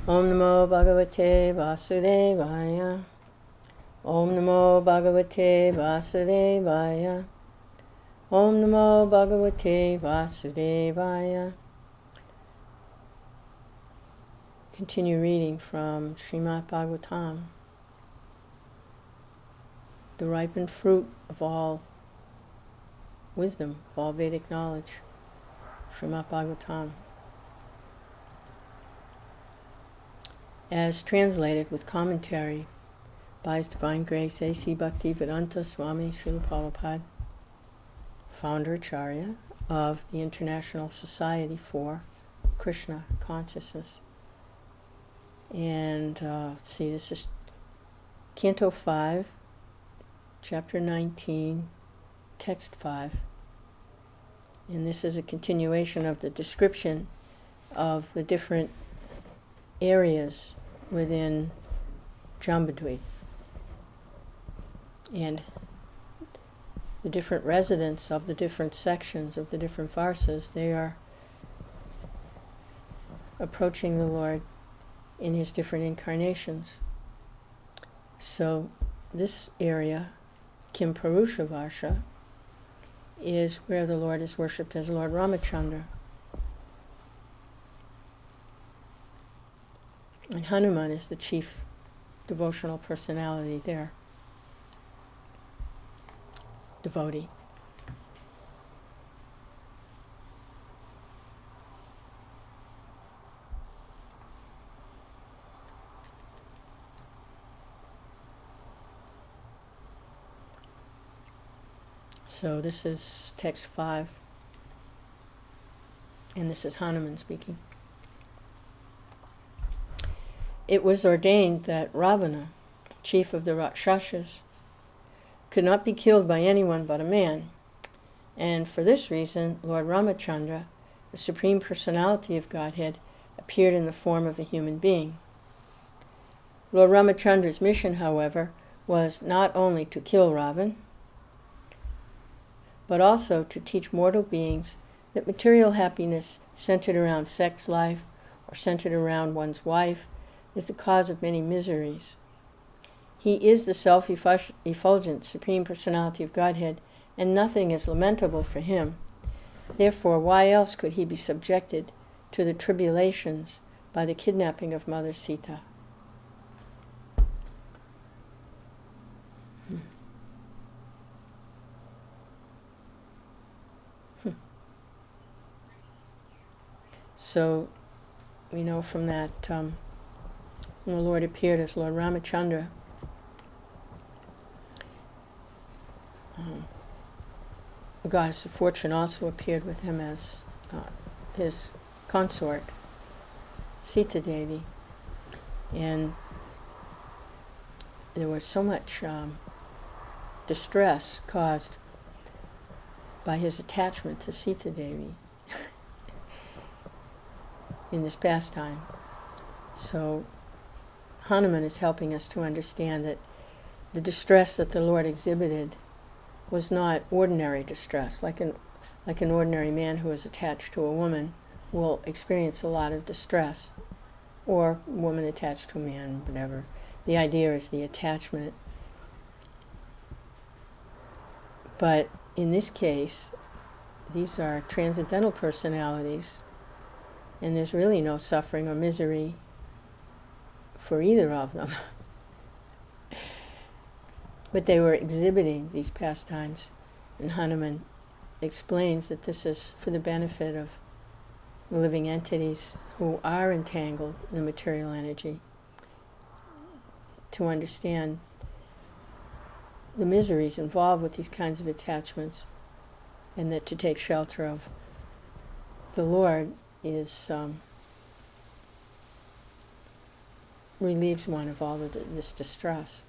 Om Namo Bhagavate Vasudevaya. Om Namo Bhagavate Vasudevaya. Om Namo Bhagavate Vasudevaya. Continue reading from Srimad Bhagavatam, the ripened fruit of all wisdom, of all Vedic knowledge. Srimad Bhagavatam, as translated with commentary by His Divine Grace A.C. Bhaktivedanta Swami Srila Prabhupada, founder Acharya of the International Society for Krishna Consciousness. And let's see, this is Canto 5, Chapter 19, Text 5. And this is a continuation of the description of the different areas within Jambudvip and the different residents of the different sections of the different varsas. They are approaching the Lord in His different incarnations. So this area, Kimpurusha Varsha, is where the Lord is worshipped as Lord Ramachandra. And Hanuman is the chief devotional personality there, devotee. So this is text 5, and this is Hanuman speaking. It was ordained that Ravana, chief of the Rakshasas, could not be killed by anyone but a man, and for this reason Lord Ramachandra, the Supreme Personality of Godhead, appeared in the form of a human being. Lord Ramachandra's mission, however, was not only to kill Ravan, but also to teach mortal beings that material happiness centered around sex life or centered around one's wife is the cause of many miseries. He is the self-effulgent Supreme Personality of Godhead, and nothing is lamentable for Him. Therefore, why else could He be subjected to the tribulations by the kidnapping of Mother Sita? So, we know from that, when the Lord appeared as Lord Ramachandra, the goddess of fortune also appeared with him as his consort, Sita Devi. And there was so much distress caused by his attachment to Sita Devi in this pastime. So Hanuman is helping us to understand that the distress that the Lord exhibited was not ordinary distress. Like an ordinary man who is attached to a woman will experience a lot of distress, or a woman attached to a man, whatever. The idea is the attachment. But in this case, these are transcendental personalities, and there's really no suffering or misery for either of them. But they were exhibiting these pastimes, and Hanuman explains that this is for the benefit of the living entities who are entangled in the material energy, to understand the miseries involved with these kinds of attachments, and that to take shelter of the Lord is relieves one of all of this distress.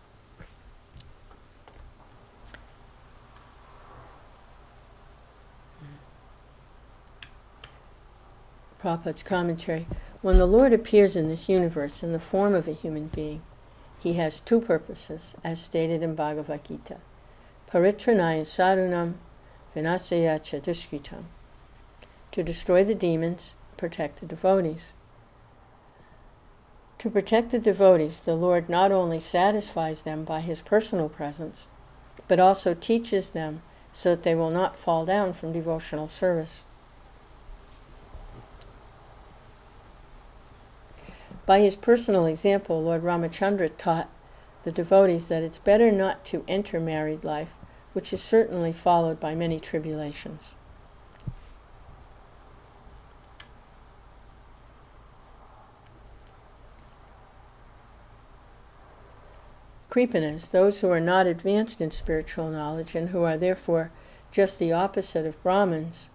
Prabhupada's commentary: when the Lord appears in this universe in the form of a human being, He has two purposes, as stated in Bhagavad Gita: paritranaya sadhunam vinasaya cha dushkritam, to destroy the demons, protect the devotees. To protect the devotees, the Lord not only satisfies them by his personal presence, but also teaches them so that they will not fall down from devotional service. By his personal example, Lord Ramachandra taught the devotees that it's better not to enter married life, which is certainly followed by many tribulations. Kripanas, those who are not advanced in spiritual knowledge and who are therefore just the opposite of Brahmins,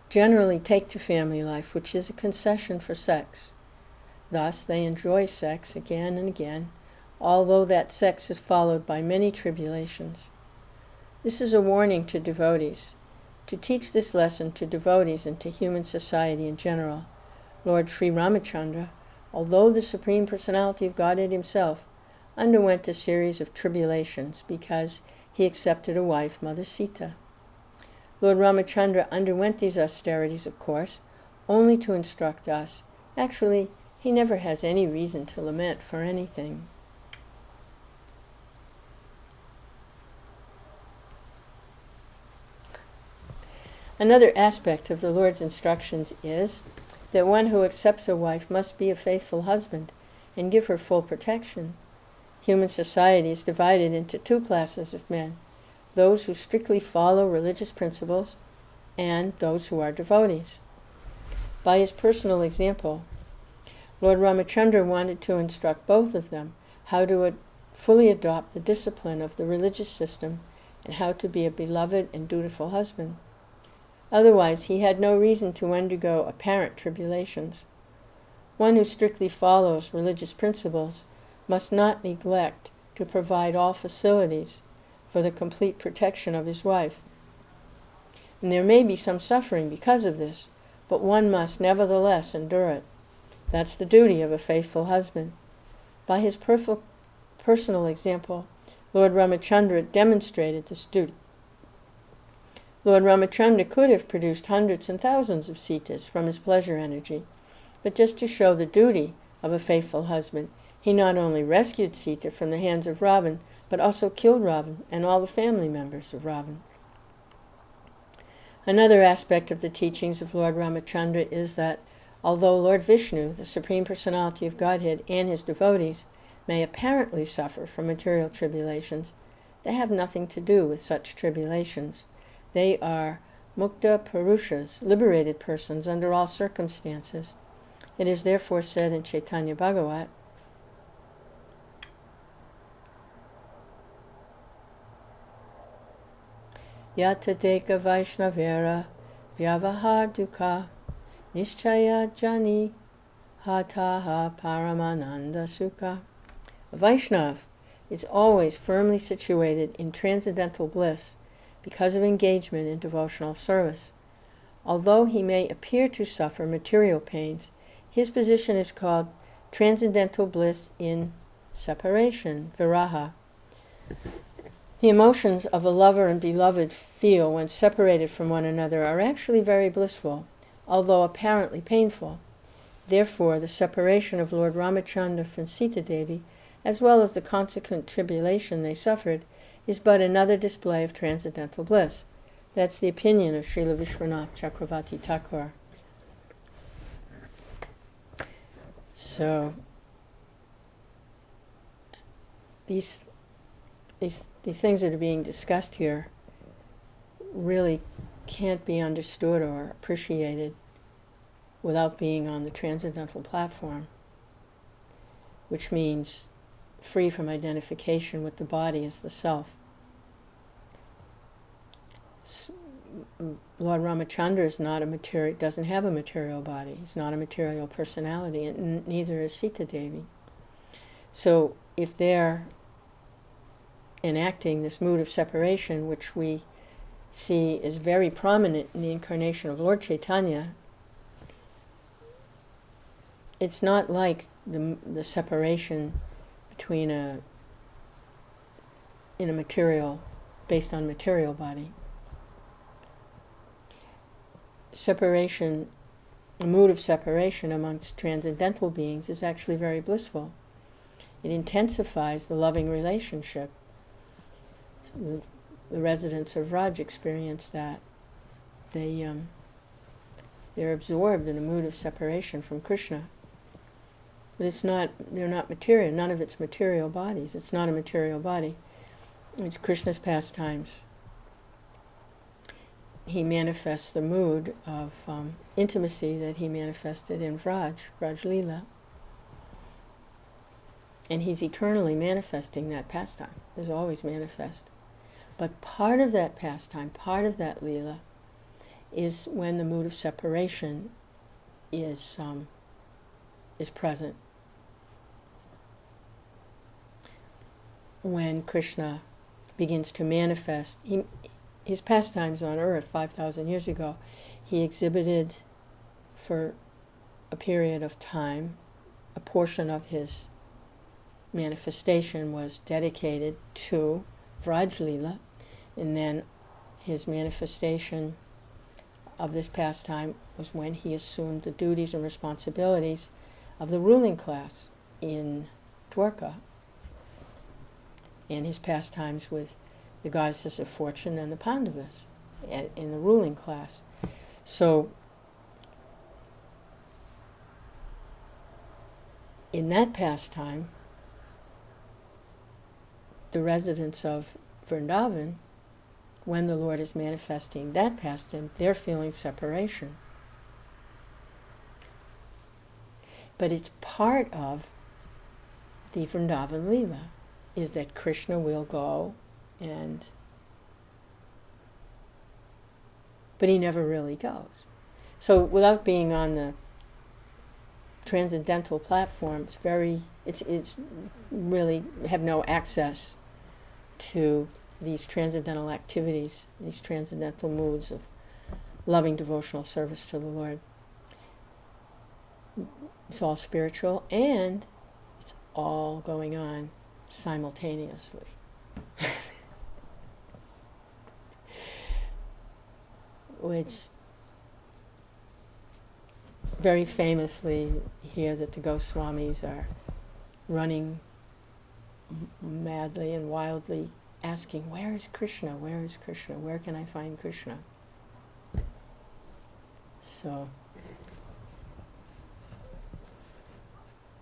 generally take to family life, which is a concession for sex. Thus, they enjoy sex again and again, although that sex is followed by many tribulations. This is a warning to devotees. To teach this lesson to devotees and to human society in general, Lord Sri Ramachandra, although the Supreme Personality of Godhead himself, underwent a series of tribulations because he accepted a wife, Mother Sita. Lord Ramachandra underwent these austerities, of course, only to instruct us. Actually, he never has any reason to lament for anything. Another aspect of the Lord's instructions is that one who accepts a wife must be a faithful husband and give her full protection. Human society is divided into two classes of men, those who strictly follow religious principles and those who are devotees. By his personal example, Lord Ramachandra wanted to instruct both of them how to fully adopt the discipline of the religious system and how to be a beloved and dutiful husband. Otherwise, he had no reason to undergo apparent tribulations. One who strictly follows religious principles must not neglect to provide all facilities for the complete protection of his wife. And there may be some suffering because of this, but one must nevertheless endure it. That's the duty of a faithful husband. By his personal example, Lord Ramachandra demonstrated this duty. Lord Ramachandra could have produced hundreds and thousands of Sitas from his pleasure energy, but just to show the duty of a faithful husband, he not only rescued Sita from the hands of Ravan, but also killed Ravan and all the family members of Ravan. Another aspect of the teachings of Lord Ramachandra is that although Lord Vishnu, the Supreme Personality of Godhead, and his devotees may apparently suffer from material tribulations, they have nothing to do with such tribulations. They are mukta purushas, liberated persons under all circumstances. It is therefore said in Chaitanya Bhagavat, Yatadeka Vaishnavera Vyavahar Dukha Nishchaya Jani Hataha Paramananda Sukha. A Vaishnav is always firmly situated in transcendental bliss because of engagement in devotional service. Although he may appear to suffer material pains, his position is called transcendental bliss in separation, viraha. The emotions of a lover and beloved feel when separated from one another are actually very blissful, although apparently painful. Therefore, the separation of Lord Ramachandra from Sita Devi, as well as the consequent tribulation they suffered, is but another display of transcendental bliss. That's the opinion of Srila Vishwanath Chakravarti Thakur. So, these things that are being discussed here really can't be understood or appreciated without being on the transcendental platform, which means free from identification with the body as the self. Lord Ramachandra is not doesn't have a material body. He's not a material personality, and neither is Sita Devi. So if they're enacting this mood of separation, which we see is very prominent in the incarnation of Lord Chaitanya, it's not like the separation between in a material, based on material body. Separation a mood of separation amongst transcendental beings is actually very blissful. It intensifies the loving relationship. The residents of Raj experience that. They're absorbed in a mood of separation from Krishna. But they're not material. None of it's material bodies. It's not a material body. It's Krishna's pastimes. He manifests the mood of intimacy that he manifested in Raj Leela. And he's eternally manifesting that pastime. There's always manifest. But part of that pastime, part of that Leela, is when the mood of separation is present. When Krishna begins to manifest, his pastimes on earth 5,000 years ago, he exhibited for a period of time, a portion of his manifestation was dedicated to Vraj Leela, and then his manifestation of this pastime was when he assumed the duties and responsibilities of the ruling class in Dwarka, and his pastimes with the goddesses of fortune and the Pandavas in the ruling class. So in that pastime, the residents of Vrindavan, when the Lord is manifesting that pastime, they're feeling separation. But it's part of the Vrindavan Leela, is that Krishna will go but he never really goes. So without being on the transcendental platform, it's really have no access to these transcendental activities, these transcendental moods of loving devotional service to the Lord. It's all spiritual, and it's all going on simultaneously. Which very famously hear that the Goswamis are running madly and wildly asking, where is Krishna? Where is Krishna? Where can I find Krishna? So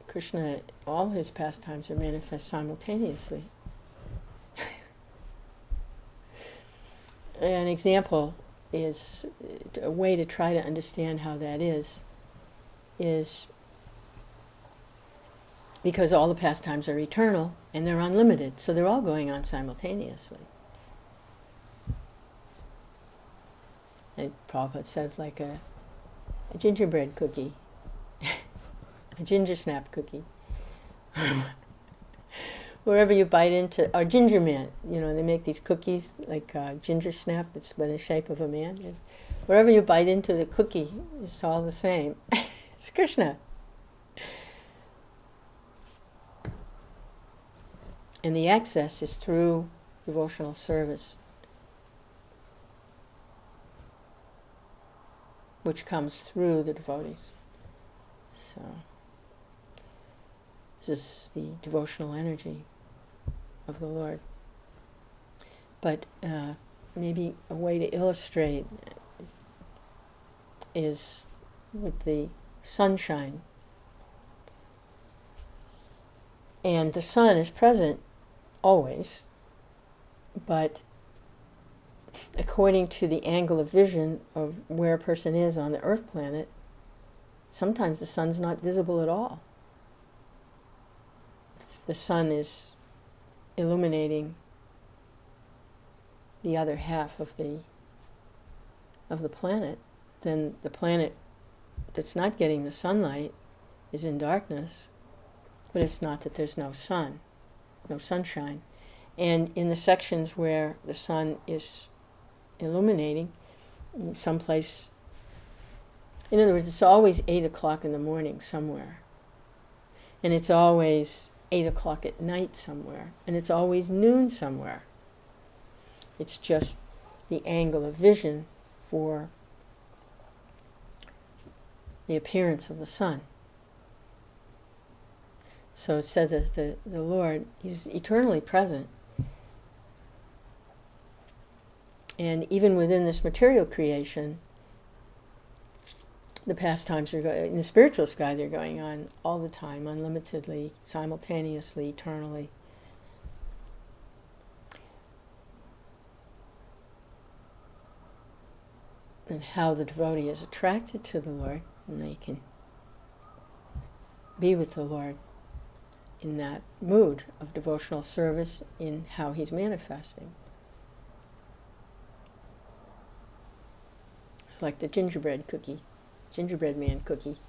Krishna, all his pastimes are manifest simultaneously. An example is a way to try to understand how that is because all the pastimes are eternal and they're unlimited, so they're all going on simultaneously. And Prabhupada says, like a gingerbread cookie, a ginger snap cookie. Wherever you bite into, or ginger man, they make these cookies like ginger snap, it's by the shape of a man. And wherever you bite into the cookie, it's all the same. It's Krishna. And the access is through devotional service, which comes through the devotees. So this is the devotional energy of the Lord. But maybe a way to illustrate is with the sunshine. And the sun is present always, but according to the angle of vision of where a person is on the earth planet, sometimes the sun's not visible at all. If the sun is illuminating the other half of the planet, then the planet that's not getting the sunlight is in darkness, but it's not that there's no sun, no sunshine. And in the sections where the sun is illuminating, someplace, in other words, it's always 8 o'clock in the morning somewhere, and it's always 8 o'clock at night somewhere, and it's always noon somewhere. It's just the angle of vision for the appearance of the sun. So it's said that the Lord, He's eternally present. And even within this material creation, the pastimes are in the spiritual sky, they're going on all the time, unlimitedly, simultaneously, eternally. And how the devotee is attracted to the Lord, and they can be with the Lord in that mood of devotional service in how He's manifesting. It's like the gingerbread man cookie.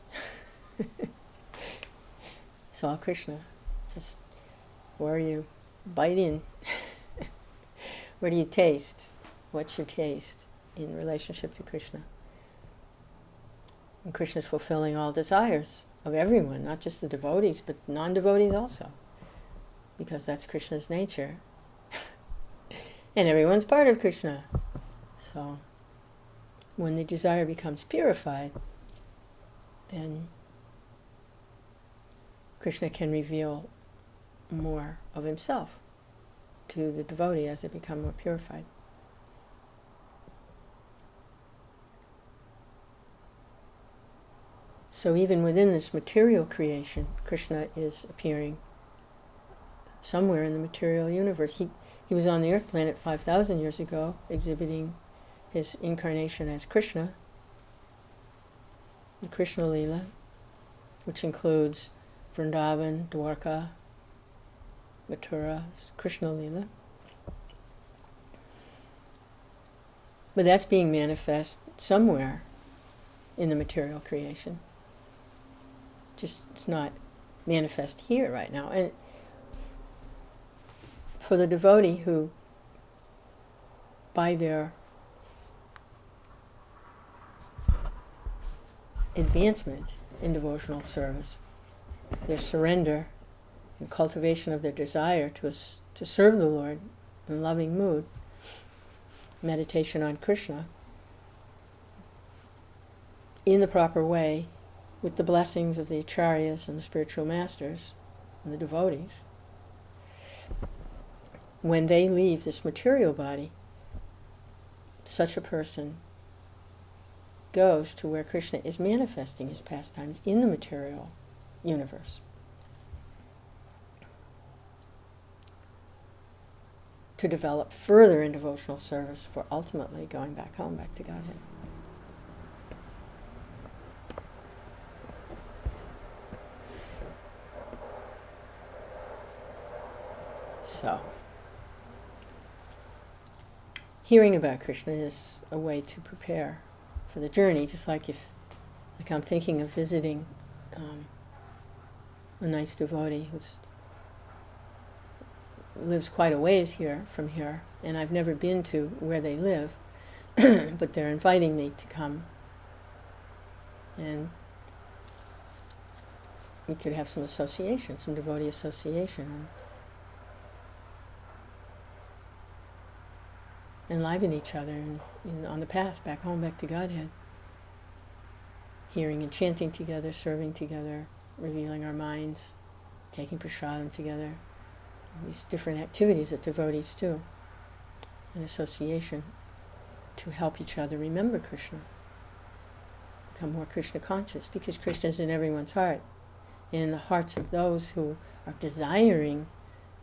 It's all Krishna. Just where you bite in, where do you taste? What's your taste in relationship to Krishna? And Krishna is fulfilling all desires of everyone, not just the devotees, but non-devotees also, because that's Krishna's nature. And everyone's part of Krishna. So when the desire becomes purified, then Krishna can reveal more of Himself to the devotee as they become more purified. So even within this material creation, Krishna is appearing somewhere in the material universe. He was on the earth planet 5,000 years ago, exhibiting His incarnation as Krishna, the Krishna Lila, which includes Vrindavan, Dwarka, Mathura, Krishna Lila. But that's being manifest somewhere in the material creation. Just it's not manifest here right now. And for the devotee who, by their advancement in devotional service, their surrender and cultivation of their desire to serve the Lord in loving mood, meditation on Krishna in the proper way, with the blessings of the acharyas and the spiritual masters and the devotees, when they leave this material body, such a person goes to where Krishna is manifesting His pastimes in the material universe. To develop further in devotional service for ultimately going back home, back to Godhead. So, hearing about Krishna is a way to prepare for the journey, just like I'm thinking of visiting a nice devotee who lives quite a ways here from here, and I've never been to where they live, but they're inviting me to come, and we could have some association, some devotee association, and enliven each other and on the path back home, back to Godhead. Hearing and chanting together, serving together, revealing our minds, taking prasadam together. These different activities that devotees do in association to help each other remember Krishna, become more Krishna conscious, because Krishna is in everyone's heart. And in the hearts of those who are desiring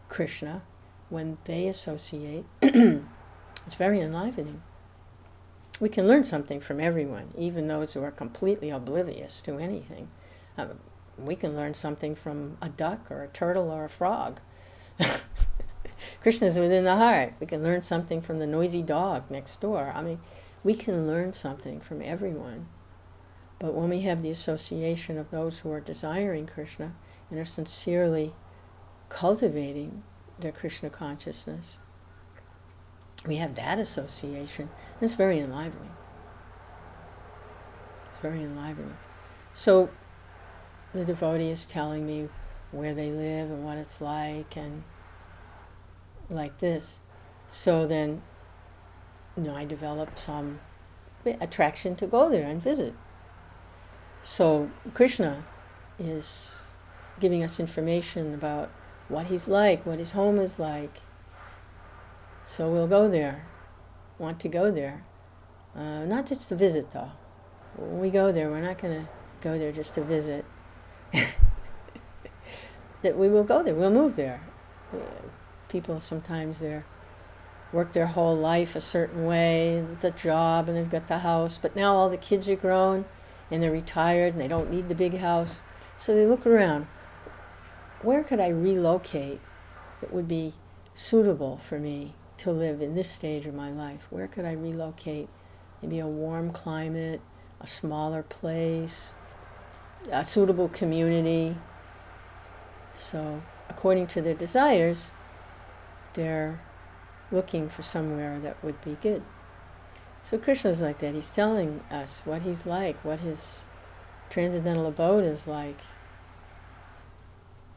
Krishna, when they associate, it's very enlivening. We can learn something from everyone, even those who are completely oblivious to anything. We can learn something from a duck or a turtle or a frog. Krishna is within the heart. We can learn something from the noisy dog next door. I mean, we can learn something from everyone. But when we have the association of those who are desiring Krishna and are sincerely cultivating their Krishna consciousness, we have that association, and it's very enlivening. It's very enlivening. So the devotee is telling me where they live and what it's like, and like this. So then, I develop some attraction to go there and visit. So Krishna is giving us information about what he's like, what his home is like. So we'll go there, want to go there. Not just to visit though. When we go there, we're not going to go there just to visit. That we will go there, we'll move there. People sometimes they work their whole life a certain way, the job, and they've got the house, but now all the kids are grown and they're retired and they don't need the big house. So they look around. Where could I relocate that would be suitable for me to live in this stage of my life? Where could I relocate? Maybe a warm climate, a smaller place, a suitable community. So according to their desires, they're looking for somewhere that would be good. So Krishna's like that. He's telling us what he's like, what his transcendental abode is like,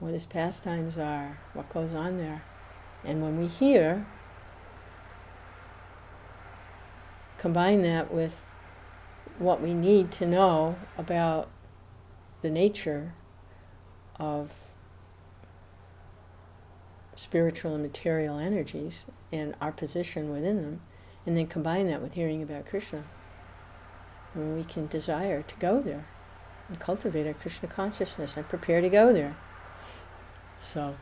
what his pastimes are, what goes on there. And when we hear, combine that with what we need to know about the nature of spiritual and material energies and our position within them, and then combine that with hearing about Krishna, and we can desire to go there and cultivate our Krishna consciousness and prepare to go there. So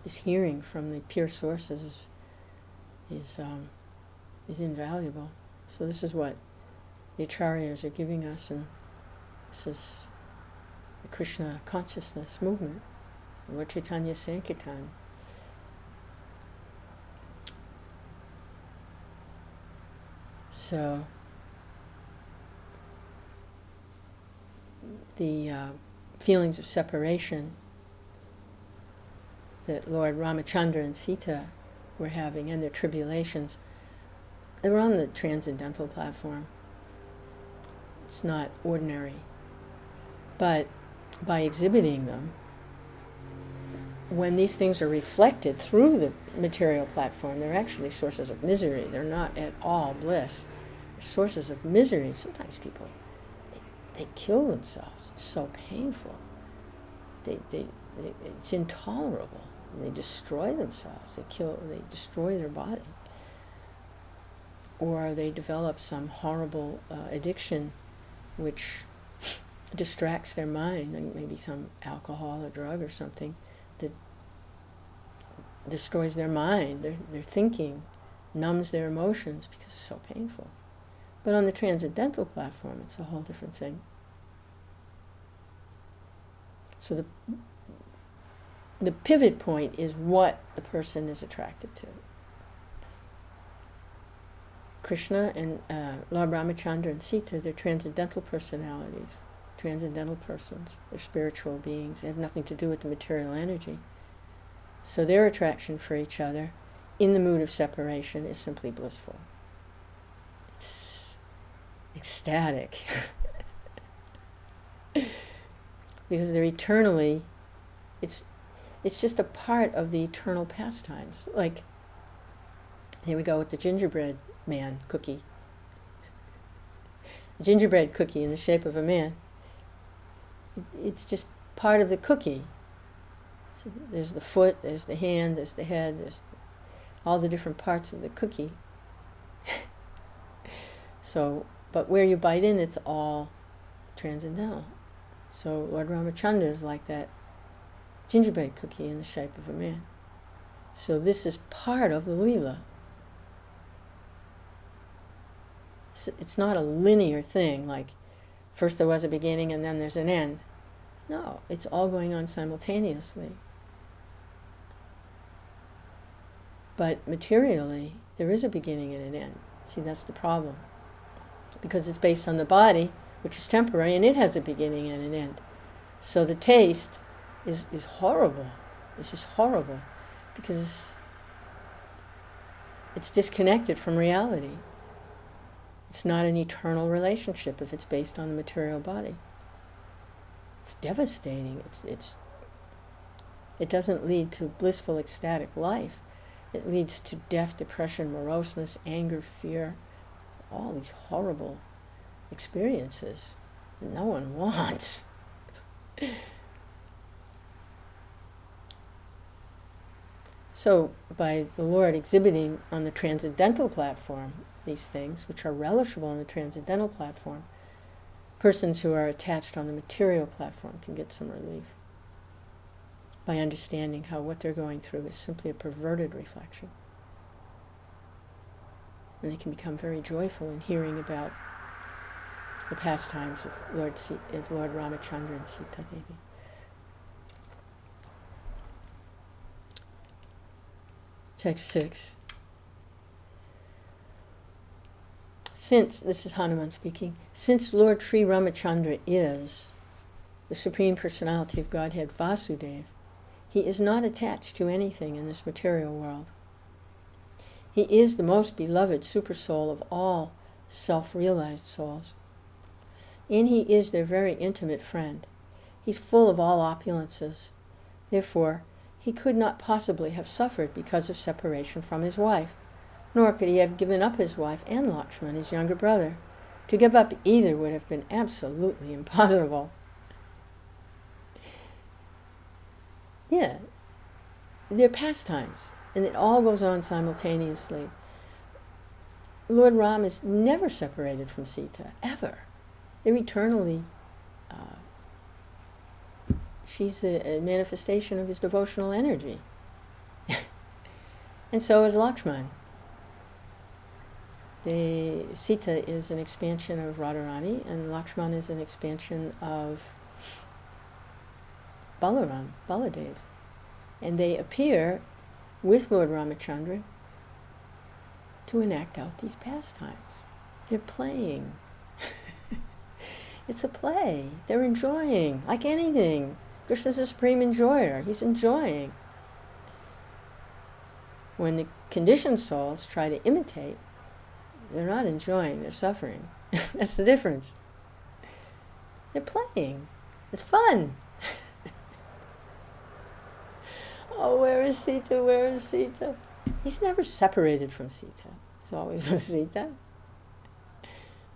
this hearing from the pure sources is invaluable. So this is what the Acharyas are giving us, and this is the Krishna consciousness movement, Lord Chaitanya Sankirtan. So the feelings of separation that Lord Ramachandra and Sita were having, and their tribulations, they were on the transcendental platform. It's not ordinary. But by exhibiting them, when these things are reflected through the material platform, they're actually sources of misery. They're not at all bliss. They're sources of misery. Sometimes people, they kill themselves. It's so painful. It's intolerable. They destroy themselves. They destroy their body. Or they develop some horrible addiction which distracts their mind, and maybe some alcohol or drug or something that destroys their mind, their thinking, numbs their emotions because it's so painful. But on the transcendental platform, it's a whole different thing. So the pivot point is what the person is attracted to. Krishna and Lord Ramachandra and Sita, they're transcendental personalities, transcendental persons. They're spiritual beings. They have nothing to do with the material energy. So their attraction for each other in the mood of separation is simply blissful. It's ecstatic. Because they're eternally, it's just a part of the eternal pastimes. Like, here we go with the gingerbread man cookie. A gingerbread cookie in the shape of a man. It's just part of the cookie. So there's the foot, there's the hand, there's the head, there's all the different parts of the cookie. So, but where you bite in, it's all transcendental. So Lord Ramachandra is like that gingerbread cookie in the shape of a man. So this is part of the Leela. It's not a linear thing, like first there was a beginning and then there's an end. No, it's all going on simultaneously. But materially, there is a beginning and an end. See, that's the problem. Because it's based on the body, which is temporary, and it has a beginning and an end. So the taste is horrible. It's just horrible. Because it's disconnected from reality. It's not an eternal relationship if it's based on the material body. It's devastating. It doesn't lead to blissful, ecstatic life. It leads to death, depression, moroseness, anger, fear, all these horrible experiences. no one wants. So, by the Lord exhibiting on the transcendental platform these things, which are relishable on the transcendental platform, persons who are attached on the material platform can get some relief by understanding how what they're going through is simply a perverted reflection. And they can become very joyful in hearing about the pastimes of Lord Ramachandra and Sita Devi. Text 6. Since, this is Hanuman speaking, since Lord Sri Ramachandra is the Supreme Personality of Godhead Vāsadeva, he is not attached to anything in this material world. He is the most beloved supersoul of all self-realized souls. And he is their very intimate friend. He's full of all opulences. Therefore, he could not possibly have suffered because of separation from his wife, nor could he have given up his wife and Lakshman, his younger brother. To give up either would have been absolutely impossible. Yeah, they're pastimes, and it all goes on simultaneously. Lord Ram is never separated from Sita, ever. They're eternally, she's a manifestation of his devotional energy. And so is Lakshman. Sita is an expansion of Radharani, and Lakshman is an expansion of Baladev. And they appear with Lord Ramachandra to enact out these pastimes. They're playing. It's a play. They're enjoying, like anything. Krishna's a supreme enjoyer. He's enjoying. When the conditioned souls try to imitate, they're not enjoying, they're suffering. That's the difference. They're playing. It's fun. Oh, where is Sita? Where is Sita? He's never separated from Sita. He's always with Sita.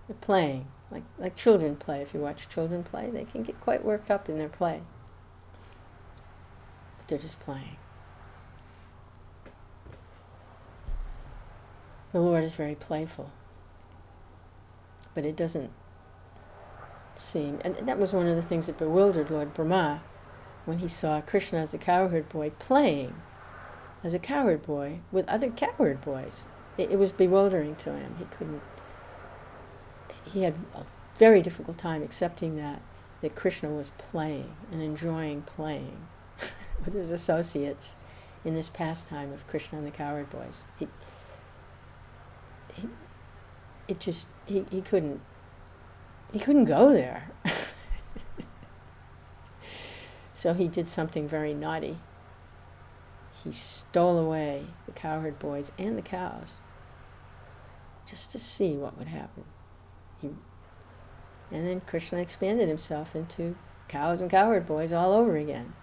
They're playing, like children play. If you watch children play, they can get quite worked up in their play. But they're just playing. The Lord is very playful. But it doesn't seem, and that was one of the things that bewildered Lord Brahma when he saw Krishna as a cowherd boy playing as a cowherd boy with other cowherd boys. It was bewildering to him. He had a very difficult time accepting that Krishna was playing and enjoying playing with his associates in this pastime of Krishna and the cowherd boys. He couldn't go there. So he did something very naughty. He stole away the cowherd boys and the cows just to see what would happen. And then Krishna expanded himself into cows and cowherd boys all over again.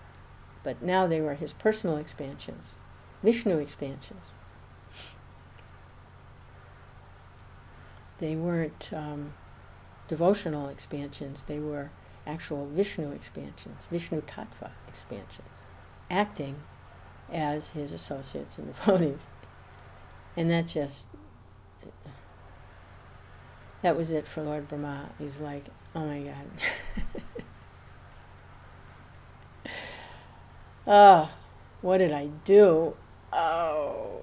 But now they were his personal expansions, Vishnu expansions. They weren't devotional expansions, they were actual Vishnu expansions, Vishnu Tattva expansions, acting as his associates and devotees. And that was it for Lord Brahma. He's like, oh my God. Oh, what did I do? Oh.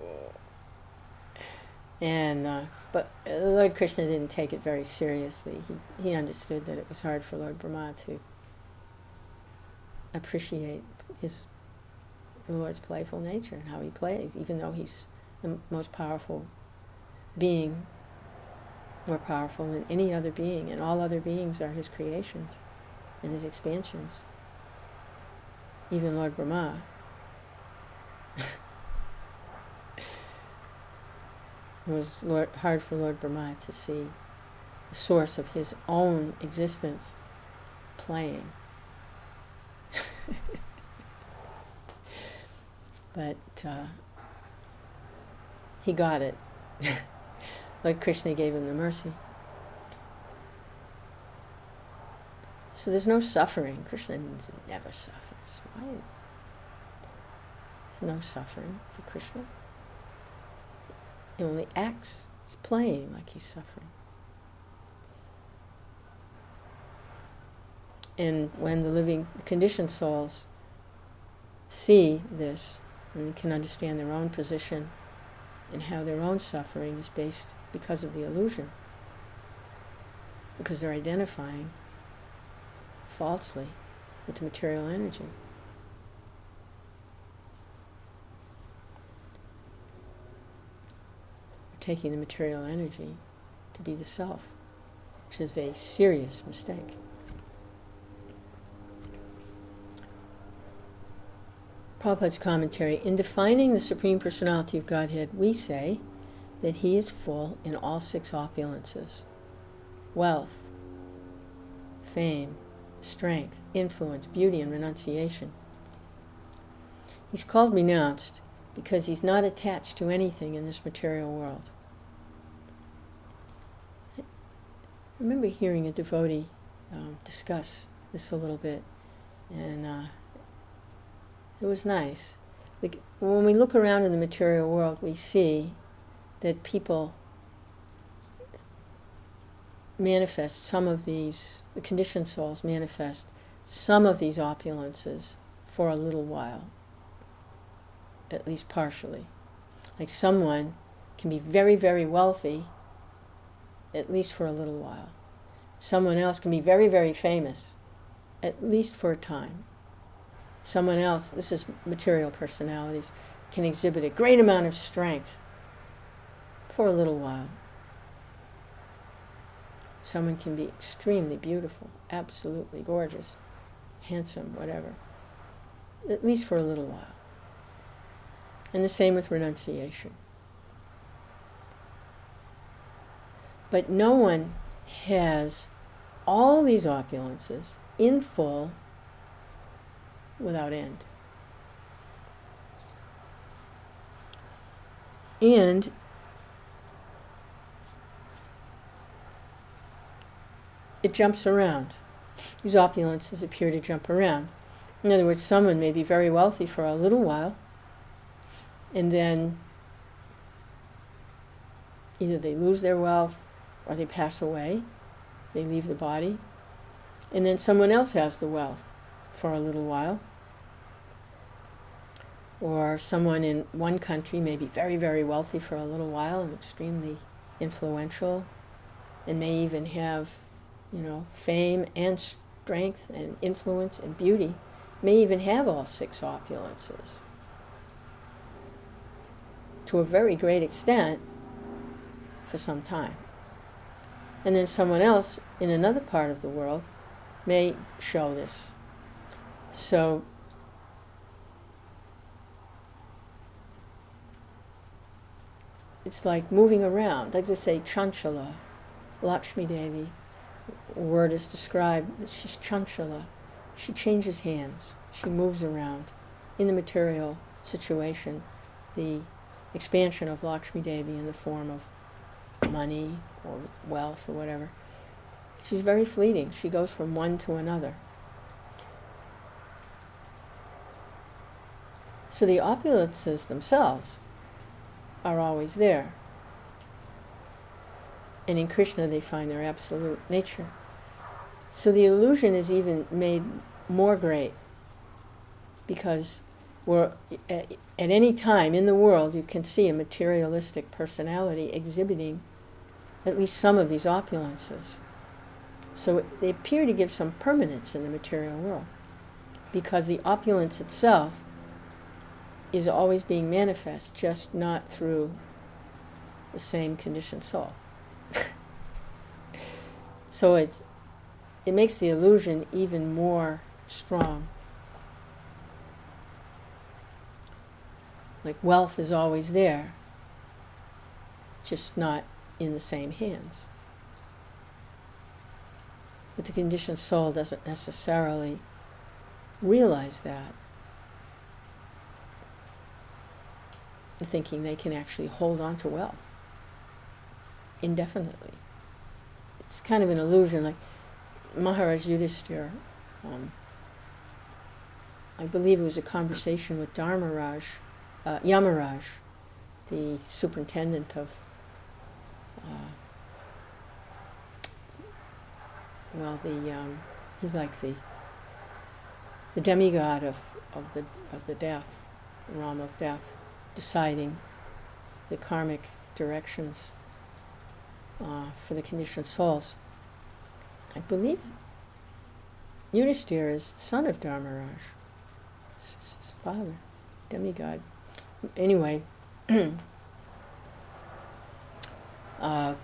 And but Lord Krishna didn't take it very seriously. He understood that it was hard for Lord Brahma to appreciate the Lord's playful nature and how he plays, even though he's the most powerful being, more powerful than any other being, and all other beings are his creations and his expansions. Even Lord Brahma. It was hard for Lord Brahma to see the source of his own existence playing. But he got it. Lord Krishna gave him the mercy. So there's no suffering. Krishna never suffers. Why is there's no suffering for Krishna? He only acts, he's playing like he's suffering. And when the living conditioned souls see this and can understand their own position and how their own suffering is based because of the illusion, because they're identifying falsely with the material energy. They're taking the material energy to be the self, which is a serious mistake. Prabhupada's commentary: in defining the Supreme Personality of Godhead, we say that he is full in all six opulences: wealth, fame, strength, influence, beauty, and renunciation. He's called renounced because he's not attached to anything in this material world. I remember hearing a devotee discuss this a little bit, and it was nice. Like, when we look around in the material world, we see that people manifest some of these, the conditioned souls manifest some of these opulences for a little while, at least partially. Like, someone can be very, very wealthy, at least for a little while. Someone else can be very, very famous, at least for a time. Someone else, this is material personalities, can exhibit a great amount of strength for a little while. Someone can be extremely beautiful, absolutely gorgeous, handsome, whatever, at least for a little while. And the same with renunciation. But no one has all these opulences in full without end. And it jumps around. These opulences appear to jump around. In other words, someone may be very wealthy for a little while, and then either they lose their wealth or they pass away, they leave the body, and then someone else has the wealth for a little while. Or someone in one country may be very, very wealthy for a little while and extremely influential, and may even have, fame and strength and influence and beauty, may even have all six opulences to a very great extent for some time. And then someone else in another part of the world may show this. So it's like moving around. Like we say, Chanchala, Lakshmi Devi, a word is described that she's Chanchala. She changes hands. She moves around. In the material situation, the expansion of Lakshmi Devi in the form of money or wealth or whatever, she's very fleeting. She goes from one to another. So the opulences themselves are always there. And in Krishna they find their absolute nature. So the illusion is even made more great, because at any time in the world you can see a materialistic personality exhibiting at least some of these opulences. So they appear to give some permanence in the material world, because the opulence itself is always being manifest, just not through the same conditioned soul. So it makes the illusion even more strong. Like, wealth is always there, just not in the same hands. But the conditioned soul doesn't necessarily realize that, thinking they can actually hold on to wealth indefinitely. It's kind of an illusion. Like, Maharaj Yudhisthira, I believe it was a conversation with Yamaraj, the superintendent of, he's like the demigod of the death, realm of death, deciding the karmic directions for the conditioned souls. I believe Yudhisthira is the son of Dharmaraj, his father, demigod. Anyway, it's a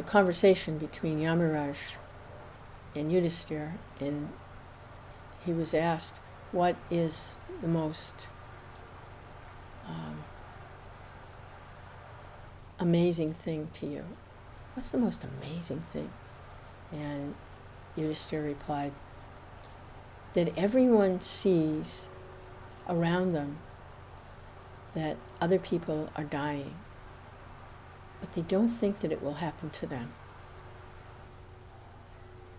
conversation between Yamaraj and Yudhisthira, and he was asked, what is the most amazing thing to you? What's the most amazing thing? And Yudhisthira replied, that everyone sees around them that other people are dying, but they don't think that it will happen to them.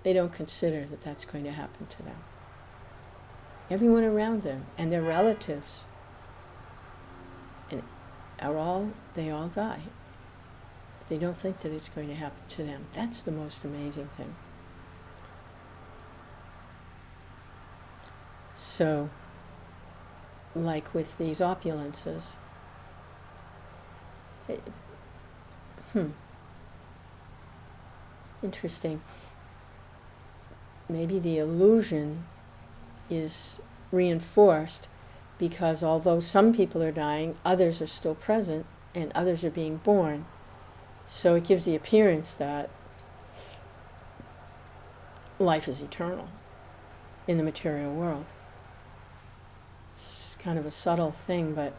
They don't consider that that's going to happen to them. Everyone around them and their relatives, and they all die. But they don't think that it's going to happen to them. That's the most amazing thing. So, like with these opulences, interesting. Maybe the illusion is reinforced because although some people are dying, others are still present and others are being born. So it gives the appearance that life is eternal in the material world. It's kind of a subtle thing, but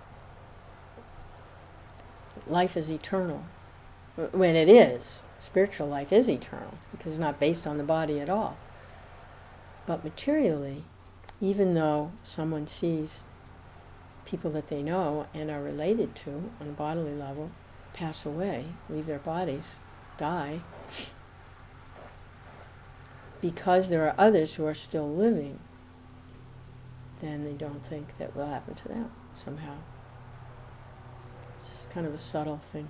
life is eternal. When it is, spiritual life is eternal because it's not based on the body at all. But materially, even though someone sees people that they know and are related to on a bodily level pass away, leave their bodies, die, because there are others who are still living, then they don't think that will happen to them somehow. It's kind of a subtle thing.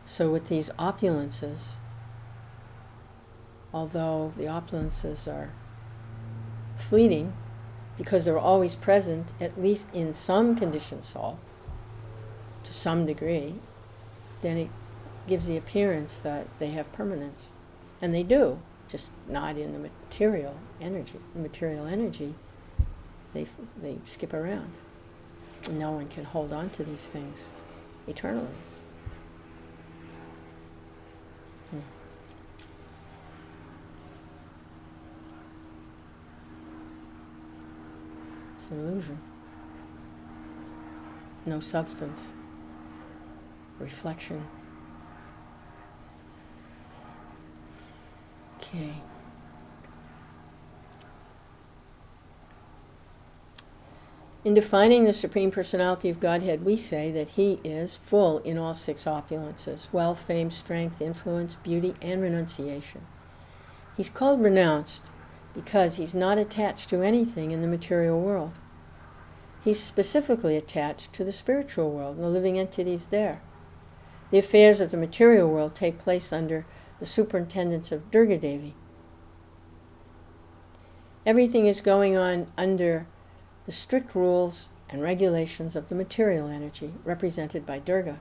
So with these opulences, although the opulences are fleeting, because they're always present, at least in some conditioned soul, to some degree, then it gives the appearance that they have permanence. And they do, just not in the material energy. The material energy, they skip around. And no one can hold on to these things eternally. It's an illusion. No substance. Reflection. Okay. In defining the Supreme Personality of Godhead, we say that He is full in all six opulences: wealth, fame, strength, influence, beauty, and renunciation. He's called renounced because He's not attached to anything in the material world. He's specifically attached to the spiritual world and the living entities there. The affairs of the material world take place under the superintendence of Durga Devi. Everything is going on under the strict rules and regulations of the material energy, represented by Durga.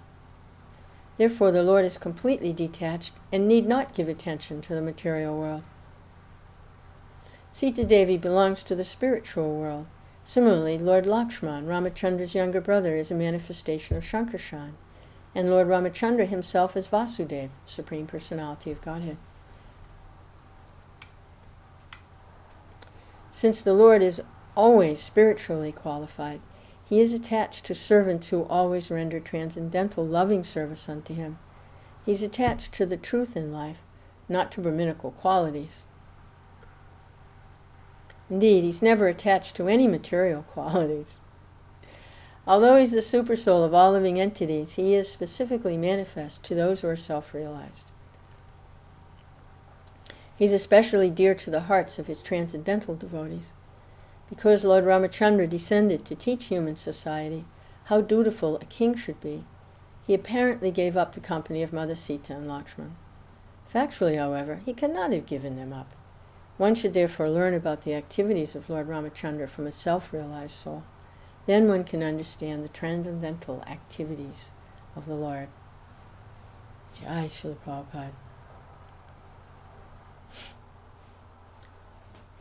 Therefore, the Lord is completely detached and need not give attention to the material world. Sita Devi belongs to the spiritual world. Similarly, Lord Lakshman, Ramachandra's younger brother, is a manifestation of Shankarshan, and Lord Ramachandra himself is Vāsadeva, Supreme Personality of Godhead. Since the Lord is always spiritually qualified, He is attached to servants who always render transcendental loving service unto Him. He's attached to the truth in life, not to Brahminical qualities. Indeed, He's never attached to any material qualities. Although he's the supersoul of all living entities, he is specifically manifest to those who are self-realized. He's especially dear to the hearts of his transcendental devotees. Because Lord Ramachandra descended to teach human society how dutiful a king should be, he apparently gave up the company of Mother Sita and Lakshman. Factually, however, he cannot have given them up. One should therefore learn about the activities of Lord Ramachandra from a self-realized soul. Then one can understand the transcendental activities of the Lord. Jai Srila Prabhupada.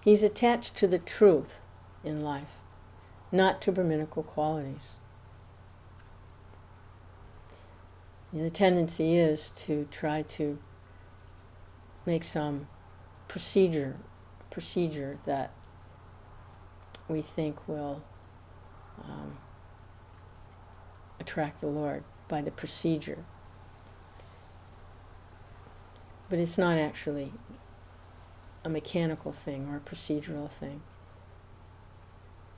He's attached to the truth in life, not to Brahminical qualities. The tendency is to try to make some procedure that we think will attract the Lord by the procedure. But it's not actually a mechanical thing or a procedural thing.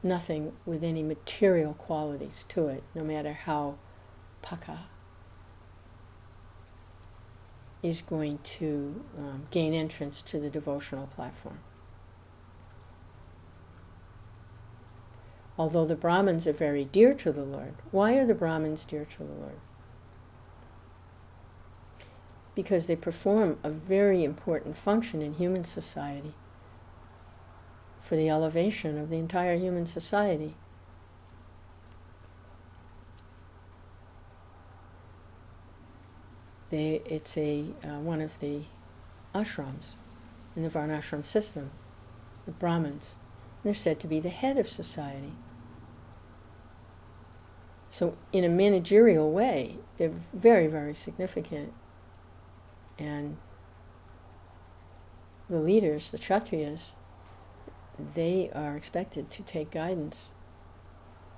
Nothing with any material qualities to it, no matter how paka, is going to gain entrance to the devotional platform. Although the Brahmins are very dear to the Lord. Why are the Brahmins dear to the Lord? Because they perform a very important function in human society for the elevation of the entire human society. It's one of the ashrams in the Varnashram system, the Brahmins. They're said to be the head of society. So in a managerial way, they're very, very significant. And the leaders, the Kshatriyas, they are expected to take guidance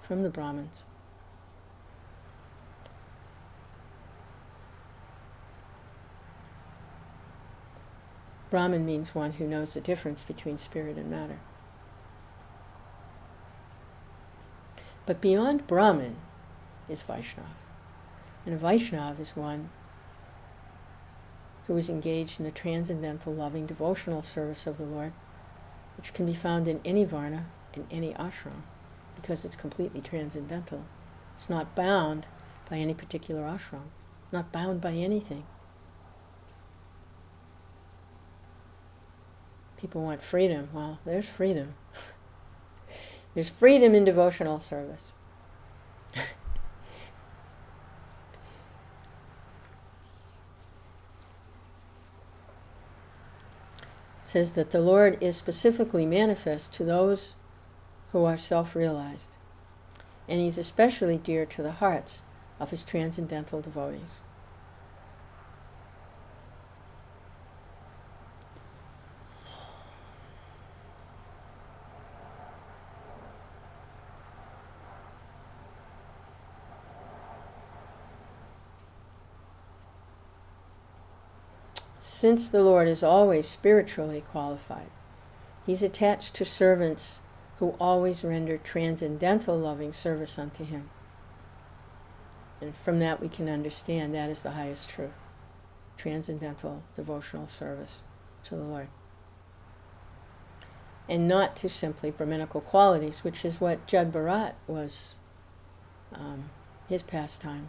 from the Brahmins. Brahmin means one who knows the difference between spirit and matter. But beyond Brahmin is Vaishnava. And a Vaishnava is one who is engaged in the transcendental, loving, devotional service of the Lord, which can be found in any varna, in any ashram, because it's completely transcendental. It's not bound by any particular ashram, not bound by anything. People want freedom. Well, there's freedom. There's freedom in devotional service. It says that the Lord is specifically manifest to those who are self-realized, and he's especially dear to the hearts of his transcendental devotees. Since the Lord is always spiritually qualified, he's attached to servants who always render transcendental loving service unto him. And from that we can understand that is the highest truth. Transcendental devotional service to the Lord. And not to simply Brahminical qualities, which is what Jad Bharat was, his pastime,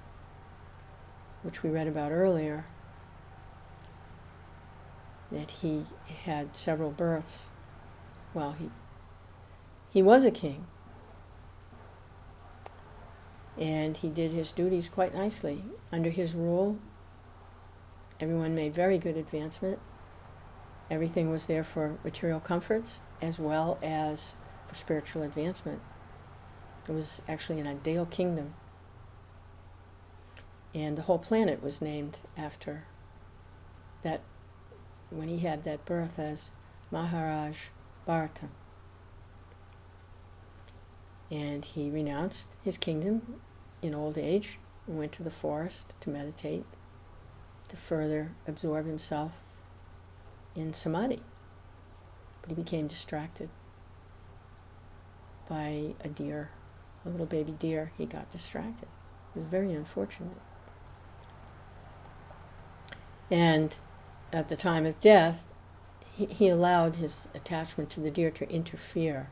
which we read about earlier, that he had several births. Well, he was a king, and he did his duties quite nicely. Under his rule, everyone made very good advancement. Everything was there for material comforts as well as for spiritual advancement. It was actually an ideal kingdom. And the whole planet was named after that, when he had that birth, as Maharaj Bharata. And he renounced his kingdom in old age and went to the forest to meditate, to further absorb himself in samadhi. But he became distracted by a deer a little baby deer, he got distracted. It was very unfortunate. And at the time of death, he allowed his attachment to the deer to interfere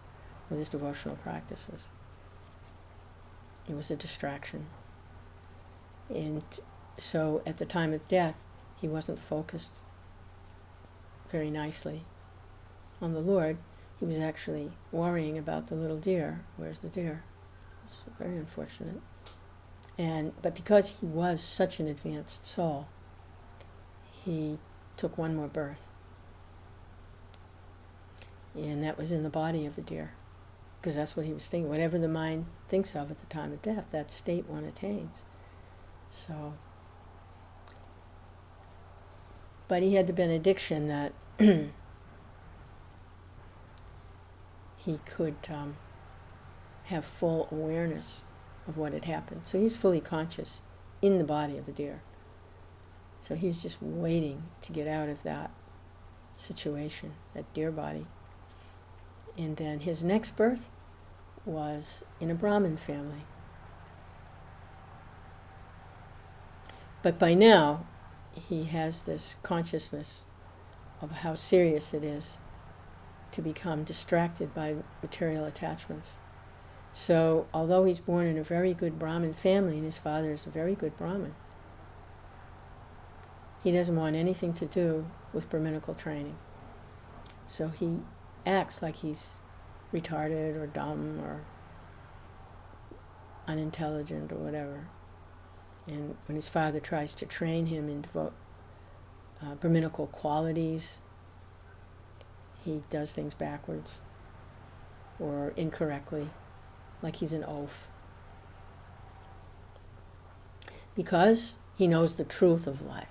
with his devotional practices. It was a distraction. And so at the time of death, he wasn't focused very nicely on the Lord. He was actually worrying about the little deer. Where's the deer? It's very unfortunate. But because he was such an advanced soul, he took one more birth. And that was in the body of the deer, because that's what he was thinking. Whatever the mind thinks of at the time of death, that state one attains. So, but he had the benediction that he could have full awareness of what had happened. So he's fully conscious in the body of the deer. So he was just waiting to get out of that situation, that deer body. And then his next birth was in a Brahmin family. But by now, he has this consciousness of how serious it is to become distracted by material attachments. So, although he's born in a very good Brahmin family, and his father is a very good Brahmin, he doesn't want anything to do with Brahminical training. So he acts like he's retarded or dumb or unintelligent or whatever. And when his father tries to train him in Brahminical qualities, he does things backwards or incorrectly, like he's an oaf. Because he knows the truth of life.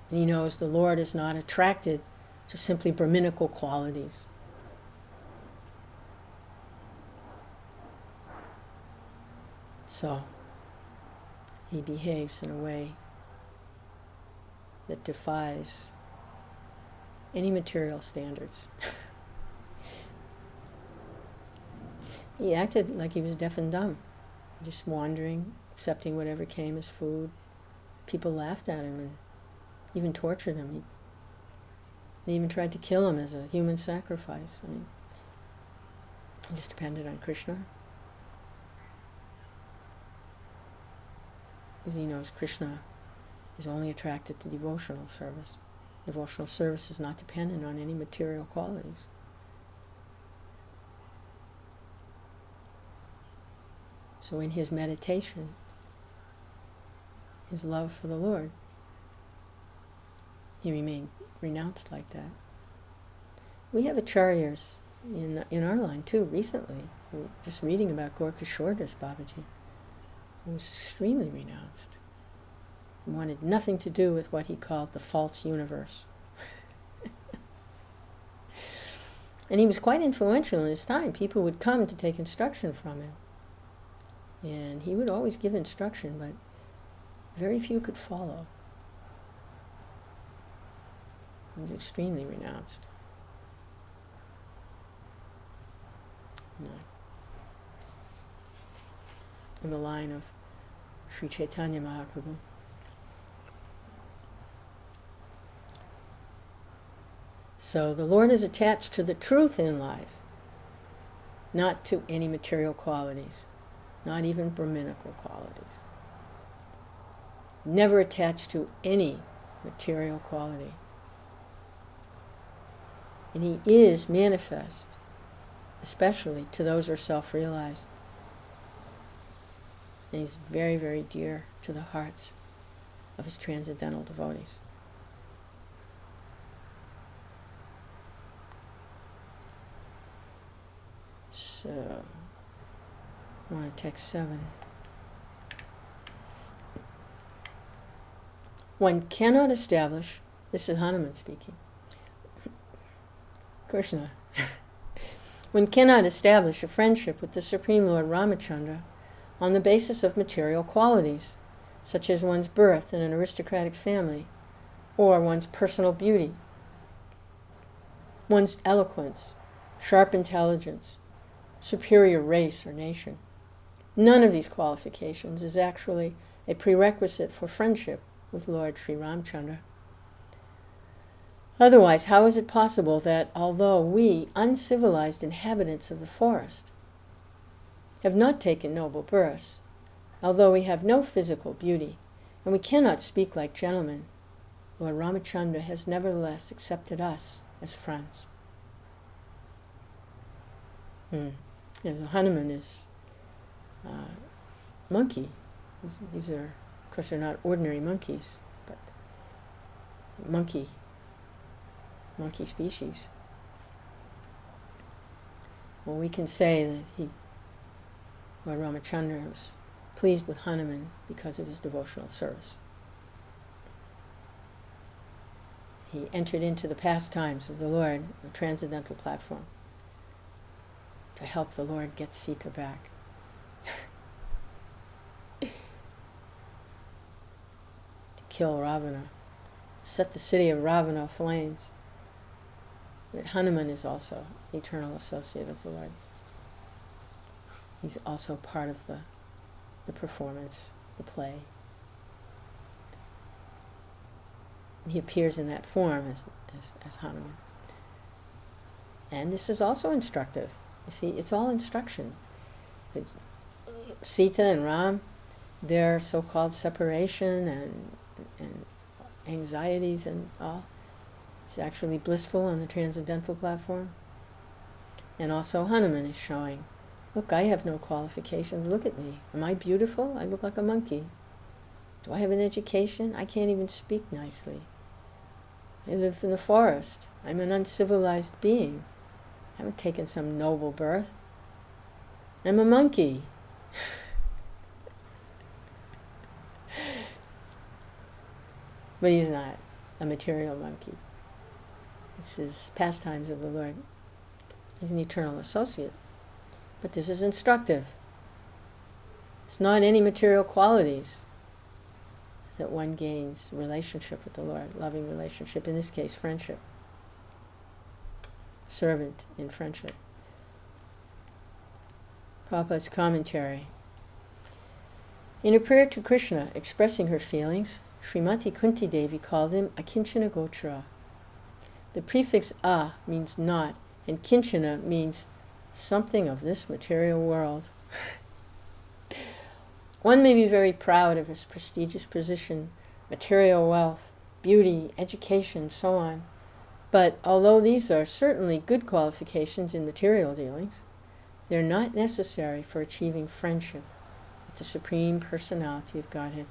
And he knows the Lord is not attracted to simply Brahminical qualities. So he behaves in a way that defies any material standards. He acted like he was deaf and dumb, just wandering, accepting whatever came as food. People laughed at him and even tortured him. They even tried to kill him as a human sacrifice. I mean, he just depended on Krishna. Because he knows Krishna is only attracted to devotional service. Devotional service is not dependent on any material qualities. So in his meditation, his love for the Lord, he remained renounced like that. We have acharyas in our line too, recently. We were just reading about Gorkashordas Babaji, who was extremely renounced. He wanted nothing to do with what he called the false universe. And he was quite influential in his time. People would come to take instruction from him. And he would always give instruction, but very few could follow. He was extremely renounced. No. In the line of Sri Chaitanya Mahaprabhu. So the Lord is attached to the truth in life, not to any material qualities, not even Brahminical qualities. Never attached to any material quality. And he is manifest, especially to those who are self-realized. And he's very, very dear to the hearts of his transcendental devotees. So, I want to text 7. One cannot establish, this is Hanuman speaking, Krishna, one cannot establish a friendship with the Supreme Lord Ramachandra on the basis of material qualities, such as one's birth in an aristocratic family, or one's personal beauty, one's eloquence, sharp intelligence, superior race or nation. None of these qualifications is actually a prerequisite for friendship with Lord Sri Ramchandra. Otherwise, how is it possible that although we, uncivilized inhabitants of the forest, have not taken noble births, although we have no physical beauty, and we cannot speak like gentlemen, Lord Ramachandra has nevertheless accepted us as friends? Hanuman is monkey. These are, of course, they're not ordinary monkeys, but monkey species. Well, we can say that Lord Ramachandra was pleased with Hanuman because of his devotional service. He entered into the pastimes of the Lord, the transcendental platform, to help the Lord get Sita back. To kill Ravana, set the city of Ravana aflames. But Hanuman is also eternal associate of the Lord. He's also part of the performance, the play. He appears in that form as Hanuman. And this is also instructive. You see, it's all instruction. Sita and Ram, their so-called separation and anxieties and all, it's actually blissful on the transcendental platform. And also Hanuman is showing, look, I have no qualifications. Look at me. Am I beautiful? I look like a monkey. Do I have an education? I can't even speak nicely. I live in the forest. I'm an uncivilized being. I haven't taken some noble birth. I'm a monkey. But he's not a material monkey. This is pastimes of the Lord. He's an eternal associate. But this is instructive. It's not any material qualities that one gains relationship with the Lord, loving relationship, in this case, friendship. Servant in friendship. Prabhupada's commentary. In a prayer to Krishna expressing her feelings, Srimati Kunti Devi called him Akinchana Gochara. The prefix a means not, and kinchana means something of this material world. One may be very proud of his prestigious position, material wealth, beauty, education, so on. But although these are certainly good qualifications in material dealings, they are not necessary for achieving friendship with the Supreme Personality of Godhead.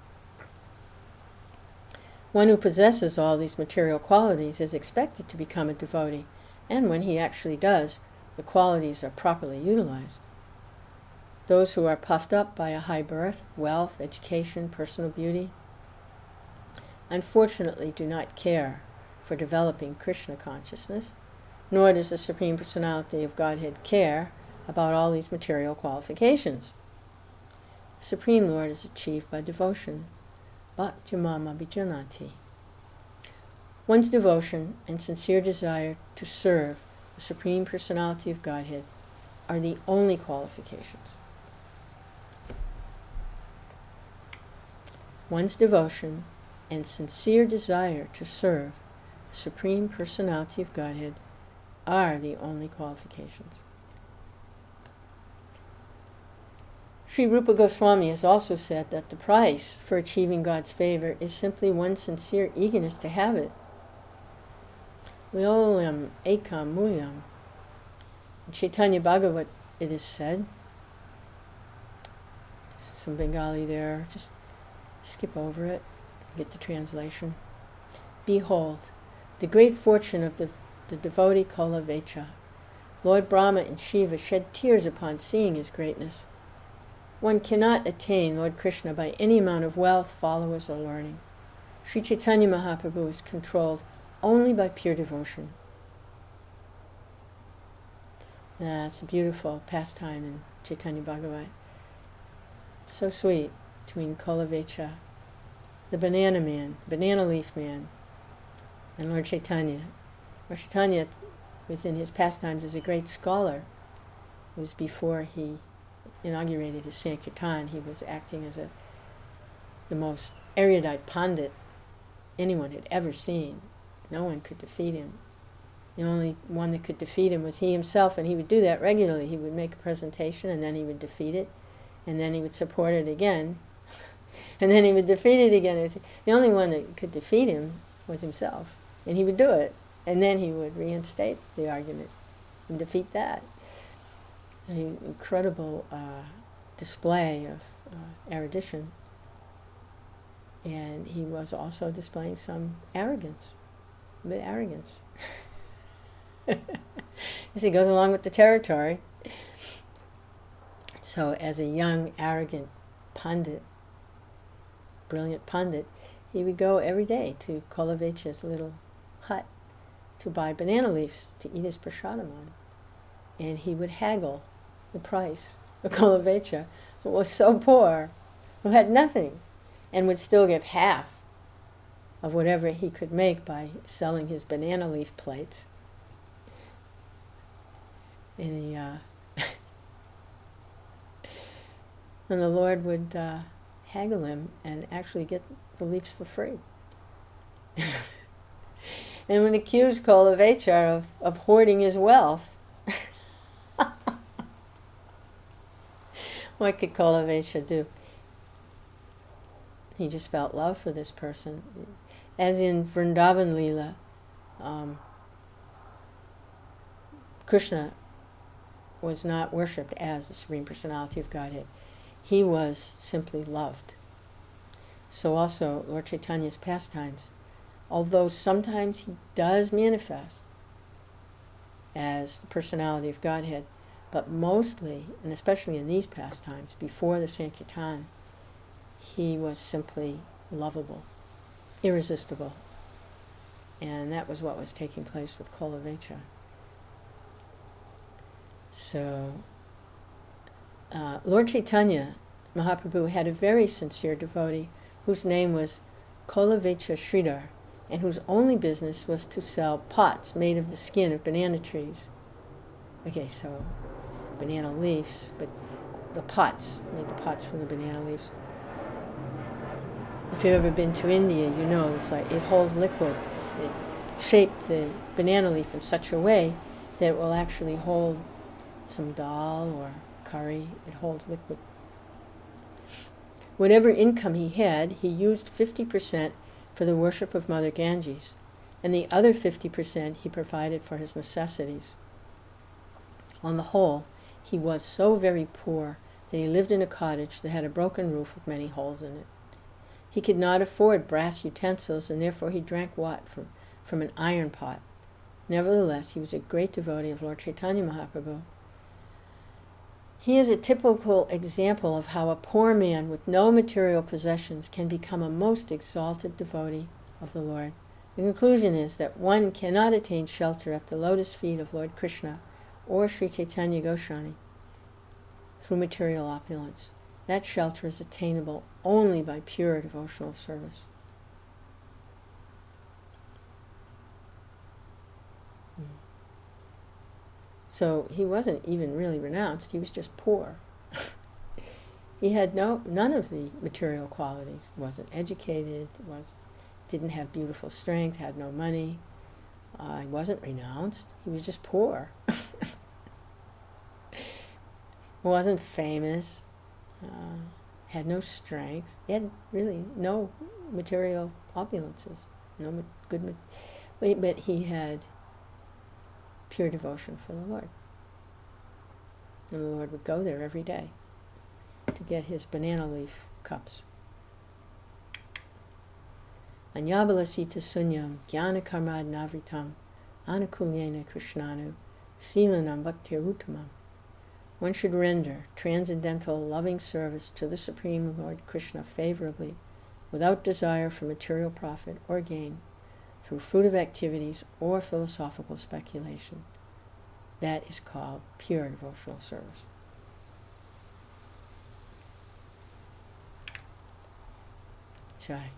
One who possesses all these material qualities is expected to become a devotee, and when he actually does, the qualities are properly utilized. Those who are puffed up by a high birth, wealth, education, personal beauty, unfortunately do not care for developing Krishna consciousness, nor does the Supreme Personality of Godhead care about all these material qualifications. The Supreme Lord is achieved by devotion, bhakti mama bhijanati. One's devotion and sincere desire to serve the Supreme Personality of Godhead are the only qualifications. One's devotion and sincere desire to serve the Supreme Personality of Godhead are the only qualifications. Sri Rupa Goswami has also said that the price for achieving God's favor is simply one's sincere eagerness to have it. Lyolam ekam mulyam. In Chaitanya Bhagavat it is said, some Bengali there, just skip over it, get the translation. Behold, the great fortune of the devotee Kula Vecha. Lord Brahma and Shiva shed tears upon seeing his greatness. One cannot attain Lord Krishna by any amount of wealth, followers, or learning. Sri Chaitanya Mahaprabhu is controlled only by pure devotion. It's a beautiful pastime in Chaitanya Bhagavat. So sweet, between Kula Vecha, the banana man, banana leaf man, and Lord Chaitanya. Lord Chaitanya was in his pastimes as a great scholar. It was before he inaugurated his Sankirtan. He was acting as the most erudite pandit anyone had ever seen. No one could defeat him. The only one that could defeat him was he himself, and he would do that regularly. He would make a presentation, and then he would defeat it, and then he would support it again, and then he would defeat it again. The only one that could defeat him was himself, and he would do it, and then he would reinstate the argument and defeat that. An incredible display of erudition, and he was also displaying some arrogance, a bit arrogance. As he goes along with the territory. So as a young, arrogant pandit, brilliant pandit, he would go every day to Kolavecha's little hut to buy banana leaves to eat his prasadam on. And he would haggle the price of Kolavecha, who was so poor, who had nothing, and would still give half of whatever he could make by selling his banana leaf plates. And he, and the Lord would haggle him and actually get the leaves for free. And would accuse Kolavecha of hoarding his wealth. What could Kolavecha do? He just felt love for this person. As in Vrindavan Leela, Krishna was not worshipped as the Supreme Personality of Godhead. He was simply loved. So also Lord Chaitanya's pastimes, although sometimes he does manifest as the Personality of Godhead, but mostly, and especially in these pastimes, before the Sankirtan, he was simply lovable, irresistible. And that was what was taking place with Kolavecha. So, Lord Chaitanya Mahaprabhu had a very sincere devotee whose name was Kolavecha Sridhar, and whose only business was to sell pots made of the skin of banana trees. Okay, so banana leaves, but the pots, made the pots from the banana leaves. If you've ever been to India, you know it's like it holds liquid. It shaped the banana leaf in such a way that it will actually hold some dal or curry. It holds liquid. Whatever income he had, he used 50% for the worship of Mother Ganges, and the other 50% he provided for his necessities. On the whole, he was so very poor that he lived in a cottage that had a broken roof with many holes in it. He could not afford brass utensils, and therefore he drank water from an iron pot. Nevertheless, he was a great devotee of Lord Chaitanya Mahaprabhu. He is a typical example of how a poor man with no material possessions can become a most exalted devotee of the Lord. The conclusion is that one cannot attain shelter at the lotus feet of Lord Krishna or Sri Chaitanya Goswami through material opulence. That shelter is attainable only by pure devotional service. So he wasn't even really renounced, he was just poor. He had none of the material qualities. Wasn't educated, didn't have beautiful strength, had no money. He wasn't renounced, he was just poor. Wasn't famous, had no strength, he had really no material opulences, but he had pure devotion for the Lord. And the Lord would go there every day to get his banana leaf cups. Anyabala sita sunyam jnana karmad navritam anukulyena krishnanu silanam bhaktiruttamam. One should render transcendental loving service to the Supreme Lord Krishna favorably, without desire for material profit or gain, through fruitive activities or philosophical speculation. That is called pure devotional service. Jai.